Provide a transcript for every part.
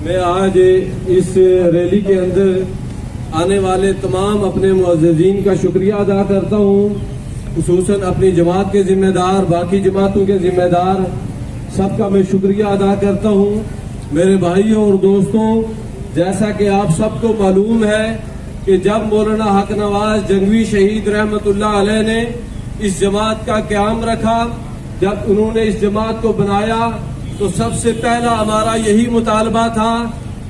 میں آج اس ریلی کے اندر آنے والے تمام اپنے معززین کا شکریہ ادا کرتا ہوں، خصوصاً اپنی جماعت کے ذمہ دار، باقی جماعتوں کے ذمہ دار، سب کا میں شکریہ ادا کرتا ہوں۔ میرے بھائیوں اور دوستوں، جیسا کہ آپ سب کو معلوم ہے کہ جب مولانا حق نواز جنگوی شہید رحمت اللہ علیہ نے اس جماعت کا قیام رکھا، جب انہوں نے اس جماعت کو بنایا تو سب سے پہلا ہمارا یہی مطالبہ تھا،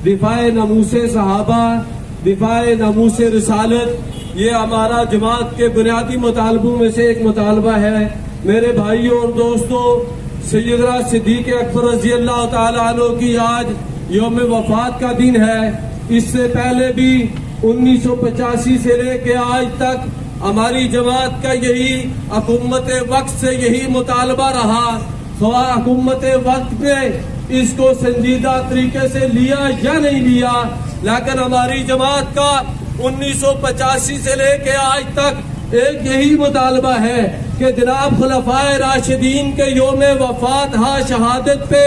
دفاع ناموس صحابہ، دفاع ناموس رسالت۔ یہ ہمارا جماعت کے بنیادی مطالبوں میں سے ایک مطالبہ ہے۔ میرے بھائیوں اور دوستوں، سیدنا صدیق اکبر رضی اللہ تعالیٰ عنہ کی آج یوم وفات کا دن ہے۔ اس سے پہلے بھی 1985 سے لے کے آج تک ہماری جماعت کا یہی حکومت وقت سے یہی مطالبہ رہا، خواہ حکومت وقت نے اس کو سنجیدہ طریقے سے لیا یا نہیں لیا، لیکن ہماری جماعت کا 1985 سے لے کے آج تک ایک یہی مطالبہ ہے کہ جناب خلفائے راشدین کے یوم وفات ہا شہادت پہ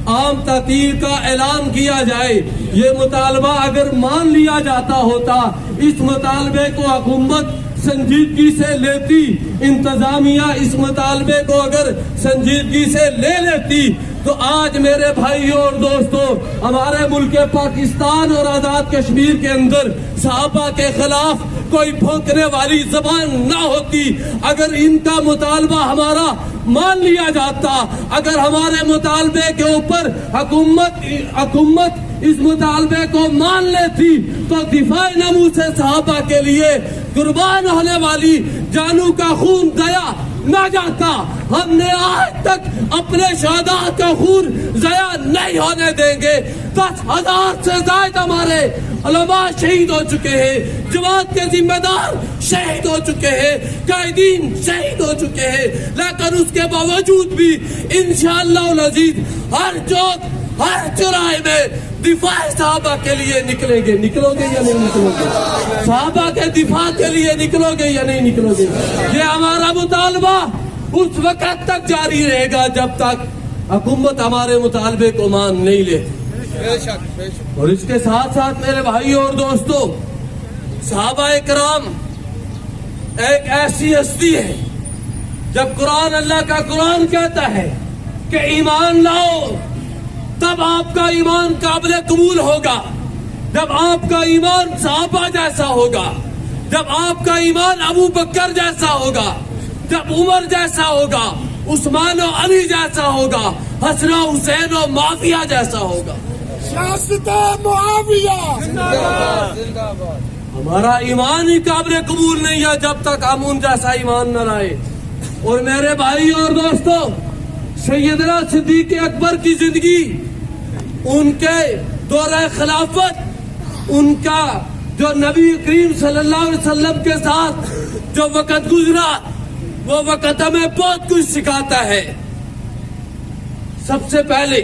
عام تعطیل کا اعلان کیا جائے۔ یہ مطالبہ اگر مان لیا جاتا ہوتا، اس مطالبے کو حکومت سنجیدگی سے لیتی، انتظامیہ اس مطالبے کو اگر سنجیدگی سے لے لیتی، تو آج میرے بھائیوں اور دوستوں، ہمارے ملک پاکستان اور آزاد کشمیر کے اندر صحابہ کے خلاف کوئی بھونکنے والی زبان نہ ہوتی۔ اگر ان کا مطالبہ ہمارا مان لیا جاتا، اگر ہمارے مطالبے کے اوپر حکومت اس مطالبے کو مان لیتی، تو دفاع ناموس صحابہ کے لیے قربان ہونے والی جانوں کا خون ضائع نہ جاتا۔ ہم نے آج تک اپنے شہداء کا خون ضائع نہیں ہونے دیں گے۔ 10,000 سے زائد ہمارے علماء شہید ہو چکے ہیں، جماعت کے ذمہ دار شہید ہو چکے ہیں، قائدین شہید ہو چکے ہیں، لیکن اس کے باوجود بھی انشاءاللہ العزیز ہر چوک ہر چوراہے میں دفاع صحابہ کے لیے نکلیں گے۔ نکلو گے یا نہیں نکلو گے؟ صحابہ کے دفاع کے لیے نکلو گے یا نہیں نکلو گے؟ یہ ہمارا مطالبہ اس وقت تک جاری رہے گا جب تک حکومت ہمارے مطالبے کو مان نہیں لے۔ اور اس کے ساتھ ساتھ میرے بھائیوں اور دوستوں، صحابہ کرام ایک ایسی ہستی ہے، جب قرآن اللہ کا قرآن کہتا ہے کہ ایمان لاؤ، تب آپ کا ایمان قابل قبول ہوگا، جب آپ کا ایمان صحابہ جیسا ہوگا، جب آپ کا ایمان ابو بکر جیسا ہوگا، جب عمر جیسا ہوگا، عثمان و علی جیسا ہوگا، حسن و حسین و معاویہ جیسا ہوگا۔ ہمارا ایمان ہی قابل قبول نہیں ہے جب تک ہم ان جیسا ایمان نہ لائے۔ اور میرے بھائی اور دوستوں، سیدنا صدیق اکبر کی زندگی، ان کے دورہ خلافت، ان کا جو نبی کریم صلی اللہ علیہ وسلم کے ساتھ جو وقت گزرا، وہ وقت ہمیں بہت کچھ سکھاتا ہے۔ سب سے پہلے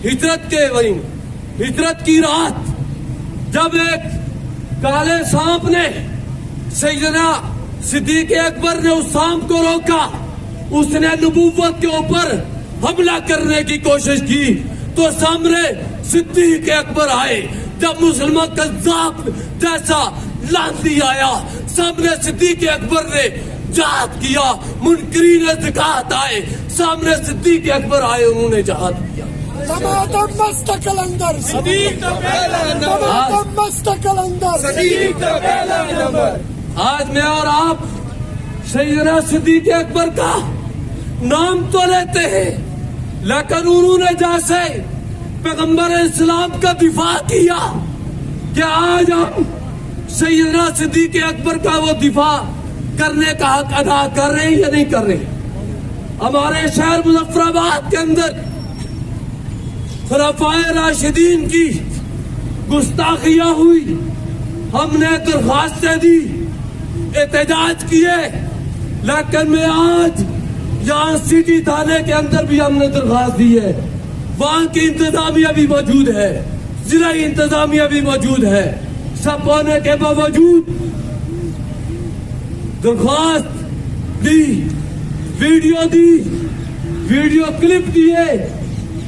ہجرت کی رات، جب ایک کالے سانپ نے سیدنا صدیق اکبر نے اس سانپ کو روکا، اس نے نبوت کے اوپر حملہ کرنے کی کوشش کی، تو سامنے صدیق اکبر آئے۔ جب مسلمان کذاب جیسا لانتی آیا، سامنے صدیق اکبر نے جہاد کیا۔ منکرین زکات آئے، سامنے صدیق اکبر آئے، انہوں نے جہاد کیا۔ آج میں اور آپ سیدنا صدیق اکبر کا نام تو لیتے ہیں، لیکن انہوں نے جیسے پیغمبر اسلام کا دفاع کیا، کہ آج ہم سیدنا صدیق اکبر کا وہ دفاع کرنے کا حق ادا کر رہے ہیں یا نہیں کر رہے؟ ہمارے شہر مظفر آباد کے اندر خلفائے راشدین کی گستاخیاں ہوئی، ہم نے درخواستیں دی، احتجاج کیے، لیکن میں آج یہاں سٹی تھانے کے اندر بھی ہم نے درخواست دی ہے، وہاں کی انتظامیہ بھی موجود ہے، ضلع انتظامیہ بھی موجود ہے، سب ہونے کے باوجود درخواست دی، ویڈیو کلپ دیے،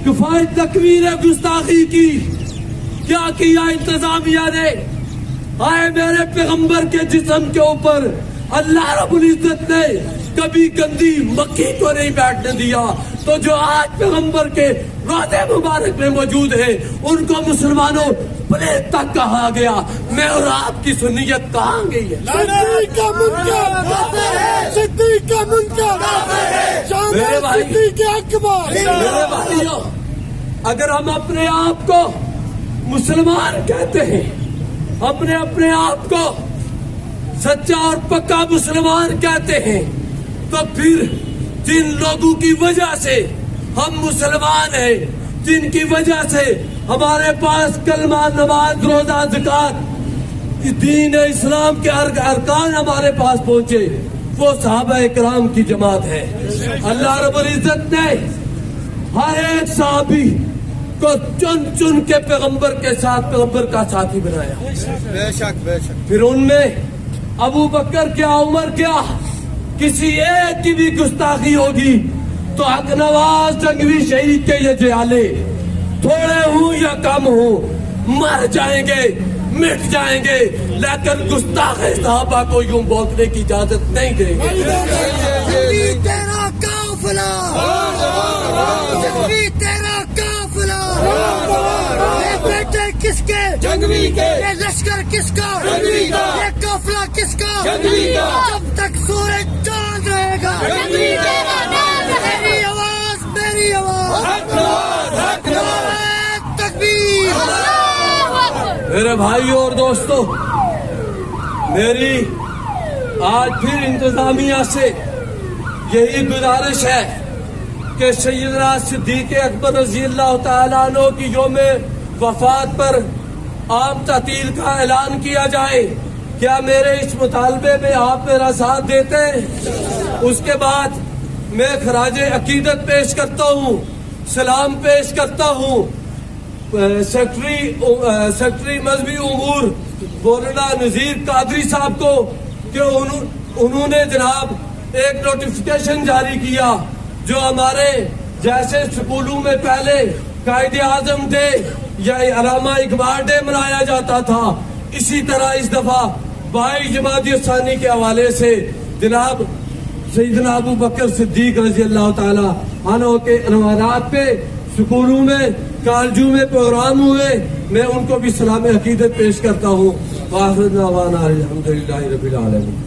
کفایت تکویر گستاخی کی کیا کیا انتظامیہ نے؟ آئے میرے پیغمبر کے جسم کے اوپر اللہ رب العزت نے کبھی گندی مکھی کو نہیں بیٹھنے دیا، تو جو آج پیغمبر کے روضے مبارک میں موجود ہے ان کو مسلمانوں پلیت تک کہا گیا، میں اور آپ کی سنیت کہاں گئی ہے؟ صدیق کا منکر، صدیق کا منکر، میرے بھائی، صدیق اکبر۔ میرے بھائیوں، اگر ہم اپنے آپ کو مسلمان کہتے ہیں، اپنے آپ کو سچا اور پکا مسلمان کہتے ہیں، تو پھر جن لوگوں کی وجہ سے ہم مسلمان ہیں، جن کی وجہ سے ہمارے پاس کلمہ، نماز، روزہ، زکات، دین اسلام کے ارکان ہمارے پاس پہنچے، وہ صحابہ کرام کی جماعت ہے۔ اللہ رب العزت نے ہر ایک صحابی کو چن چن کے پیغمبر کے ساتھ، پیغمبر کا ساتھی بنایا۔ بے شک بے شک۔ پھر ان میں ابو بکر کیا، عمر کیا، کسی ایک کی بھی گستاخی ہوگی تو حق نواز جنگوی شہید کے یہ جیالے تھوڑے ہوں یا کم ہوں مر جائیں گے، مٹ جائیں گے، لیکن گستاخ صحابہ کو یوں بولنے کی اجازت نہیں دیں گے۔ جنگوی تیرا قافلہ، جنگوی تیرا قافلہ، یہ بیٹے کس کے؟ جنگوی کے۔ یہ لشکر کس کا؟ جنگوی کا۔ یہ قافلہ کس کا؟ جنگوی کا۔ جب تک سورج چاند رہے گا جنگوی کا۔ میری آواز، میری آواز، تکبیر۔ میرے بھائیوں اور دوستوں، میری آج پھر انتظامیہ سے یہی گزارش ہے کہ سیدنا صدیق اکبر رضی اللہ تعالیٰ عنہ کی یوم وفات پر عام تعطیل کا اعلان کیا جائے۔ کیا میرے اس مطالبے میں آپ میرا ساتھ دیتے ہیں؟ اس کے بعد میں خراج عقیدت پیش کرتا ہوں، سلام پیش کرتا ہوں سیکرٹری مذہبی امور مولانا نذیر قادری صاحب کو کہ انہوں نے جناب ایک نوٹیفیکیشن جاری کیا جو ہمارے جیسے سکولوں میں پہلے قائد اعظم ڈے یا علامہ اقبال ڈے منایا جاتا تھا، اسی طرح اس دفعہ 22 جمادی الثانی کے حوالے سے جناب سیدنا ابو بکر صدیق رضی اللہ تعالی عنہ کے عنوانات پہ سکولوں میں، کالجوں میں پروگرام ہوئے، میں ان کو بھی سلام عقیدت پیش کرتا ہوں۔ وآخر دعوانا الحمدللہ رب العالمین۔